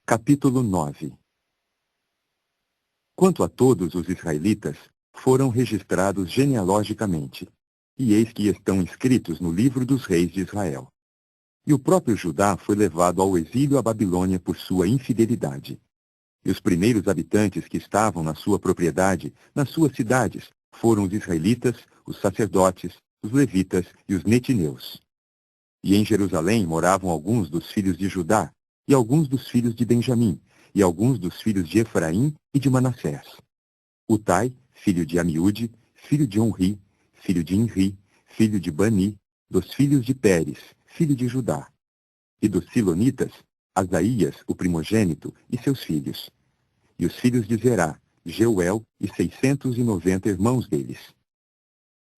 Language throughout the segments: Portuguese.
Capítulo 9. Quanto a todos os israelitas, foram registrados genealogicamente, e eis que estão inscritos no livro dos reis de Israel. E o próprio Judá foi levado ao exílio à Babilônia por sua infidelidade. E os primeiros habitantes que estavam na sua propriedade, nas suas cidades, foram os israelitas, os sacerdotes, os levitas e os netineus. E em Jerusalém moravam alguns dos filhos de Judá, e alguns dos filhos de Benjamim, e alguns dos filhos de Efraim e de Manassés. Utai, filho de Amiúde, filho de Onri, filho de Inri, filho de Bani, dos filhos de Pérez, filho de Judá. E dos Silonitas, Asaías, o primogênito, e seus filhos. E os filhos de Zerá, Jeuel e 690 irmãos deles.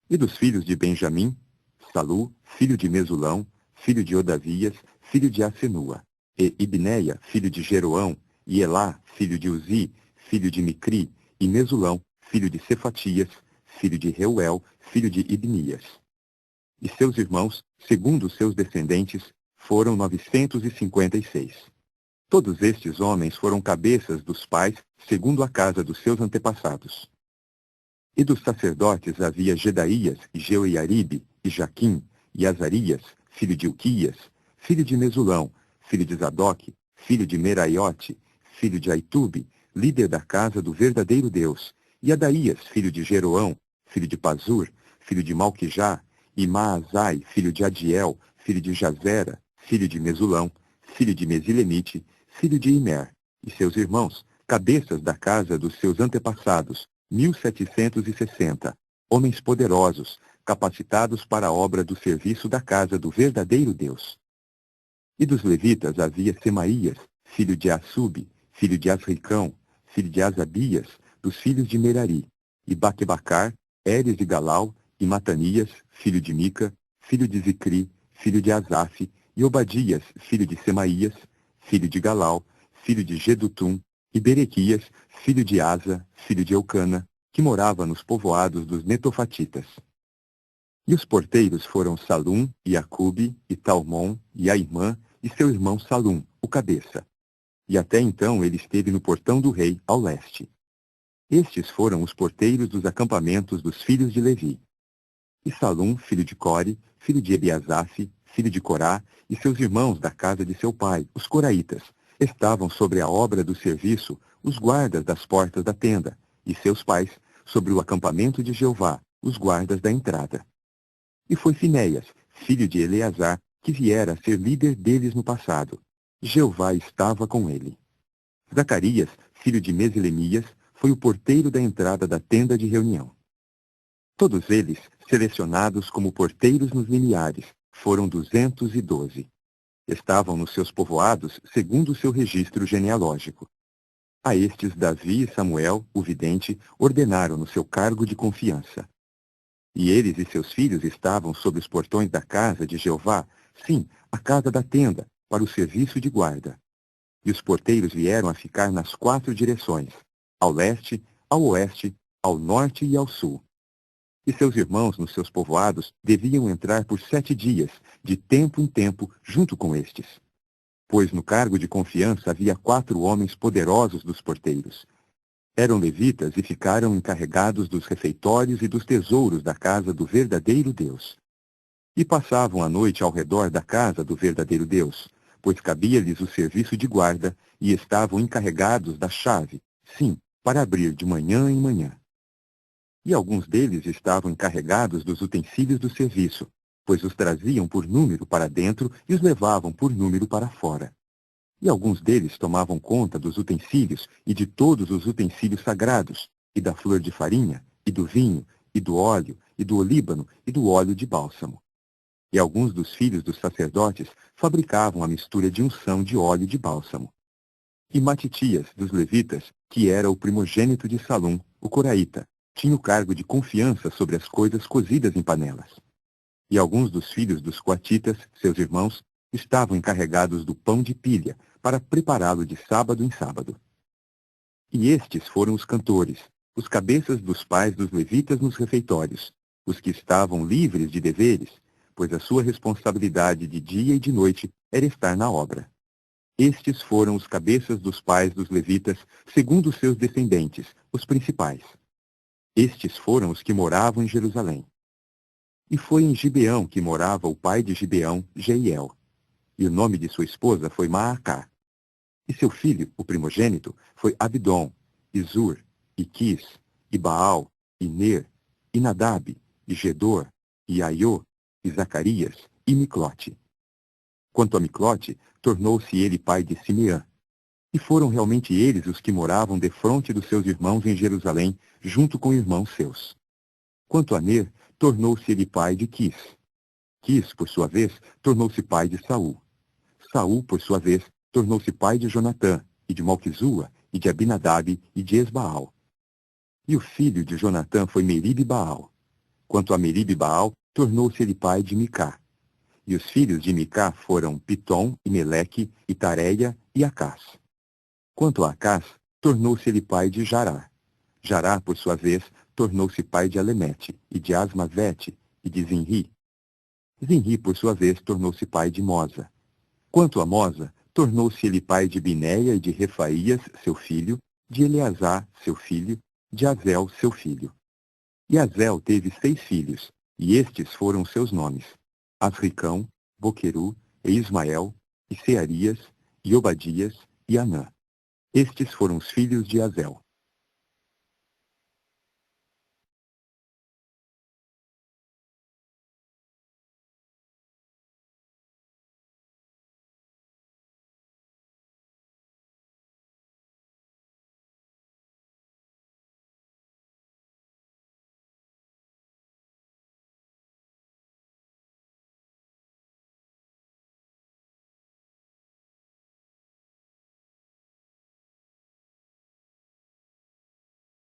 E dos filhos de Benjamim, Salu, filho de Mesulão, filho de Odavias, filho de Asenua. E Ibneia, filho de Jeroão, e Elá, filho de Uzi, filho de Micri, e Mesulão, filho de Cefatias, filho de Reuel, filho de Ibnias. E seus irmãos, segundo seus descendentes, foram 956. Todos estes homens foram cabeças dos pais, segundo a casa dos seus antepassados. E dos sacerdotes havia Jedaías, e Jeoiaribe, e Jaquim, e Azarias, filho de Uquias, filho de Mesulão, filho de Zadoque, filho de Meraiote, filho de Aitube, líder da casa do verdadeiro Deus, e Adaías, filho de Jeroão, filho de Pazur, filho de Malquijá, e Maazai, filho de Adiel, filho de Jazera, filho de Mesulão, filho de Mesilemite, filho de Imer, e seus irmãos, cabeças da casa dos seus antepassados, 1760, homens poderosos, capacitados para a obra do serviço da casa do verdadeiro Deus. E dos levitas havia Semaías, filho de Assub, filho de Asricão, filho de Asabias, dos filhos de Merari, e Baquebacar, Eres e Galau, e Matanias, filho de Mica, filho de Zicri, filho de Asaf, e Obadias, filho de Semaías, filho de Galau, filho de Gedutum, e Berequias, filho de Asa, filho de Eucana, que morava nos povoados dos Netofatitas. E os porteiros foram Salum, e Acube, e Talmon, e Aimã, e seu irmão Salum, o cabeça. E até então ele esteve no portão do rei, ao leste. Estes foram os porteiros dos acampamentos dos filhos de Levi. E Salum, filho de Core, filho de Ebiasaf, filho de Corá, e seus irmãos da casa de seu pai, os coraitas, estavam sobre a obra do serviço, os guardas das portas da tenda, e seus pais, sobre o acampamento de Jeová, os guardas da entrada. E foi Finéias, filho de Eleazar, que viera a ser líder deles no passado. Jeová estava com ele. Zacarias, filho de Meselemias, foi o porteiro da entrada da tenda de reunião. Todos eles, selecionados como porteiros nos limiares, foram 212. Estavam nos seus povoados segundo o seu registro genealógico. A estes Davi e Samuel, o vidente, ordenaram no seu cargo de confiança. E eles e seus filhos estavam sob os portões da casa de Jeová, sim, a casa da tenda, para o serviço de guarda. E os porteiros vieram a ficar nas 4 direções, ao leste, ao oeste, ao norte e ao sul. E seus irmãos nos seus povoados deviam entrar por 7 dias, de tempo em tempo, junto com estes. Pois no cargo de confiança havia 4 homens poderosos dos porteiros. Eram levitas e ficaram encarregados dos refeitórios e dos tesouros da casa do verdadeiro Deus. E passavam a noite ao redor da casa do verdadeiro Deus, pois cabia-lhes o serviço de guarda, e estavam encarregados da chave, sim, para abrir de manhã em manhã. E alguns deles estavam encarregados dos utensílios do serviço, pois os traziam por número para dentro e os levavam por número para fora. E alguns deles tomavam conta dos utensílios e de todos os utensílios sagrados, e da flor de farinha, e do vinho, e do óleo, e do olíbano, e do óleo de bálsamo. E alguns dos filhos dos sacerdotes fabricavam a mistura de unção de óleo de bálsamo. E Matitias, dos levitas, que era o primogênito de Salum, o coraíta, tinha o cargo de confiança sobre as coisas cozidas em panelas. E alguns dos filhos dos coatitas, seus irmãos, estavam encarregados do pão de pilha, para prepará-lo de sábado em sábado. E estes foram os cantores, os cabeças dos pais dos levitas nos refeitórios, os que estavam livres de deveres, pois a sua responsabilidade de dia e de noite era estar na obra. Estes foram os cabeças dos pais dos levitas, segundo os seus descendentes, os principais. Estes foram os que moravam em Jerusalém. E foi em Gibeão que morava o pai de Gibeão, Jeiel. E o nome de sua esposa foi Maacá. E seu filho, o primogênito, foi Abidom, e Zur, e Quis, e Baal, e Ner, e Nadab, e Gedor, e Aiô, e Zacarias, e Miclote. Quanto a Miclote, tornou-se ele pai de Simeã. E foram realmente eles os que moravam defronte dos seus irmãos em Jerusalém, junto com irmãos seus. Quanto a Ner, tornou-se ele pai de Quis. Quis, por sua vez, tornou-se pai de Saul. Saul, por sua vez, tornou-se pai de Jonatã, e de Malquizua, e de Abinadab, e de Esbaal. E o filho de Jonatã foi Meribe-Baal. Quanto a Meribe-Baal, tornou-se ele pai de Micá. E os filhos de Micá foram Pitom, e Meleque, e Tareia, e Acás. Quanto a Acás, tornou-se ele pai de Jará. Jará, por sua vez, tornou-se pai de Alemete, e de Asmavete, e de Zinri. Zinri, por sua vez, tornou-se pai de Moza. Quanto a Moza, tornou-se ele pai de Binéia e de Refaías, seu filho, de Eleazar, seu filho, de Azel, seu filho. E Azel teve 6 filhos, e estes foram seus nomes: Asricão, Boqueru, e Ismael, e Searias, e Obadias, e Anã. Estes foram os filhos de Azel.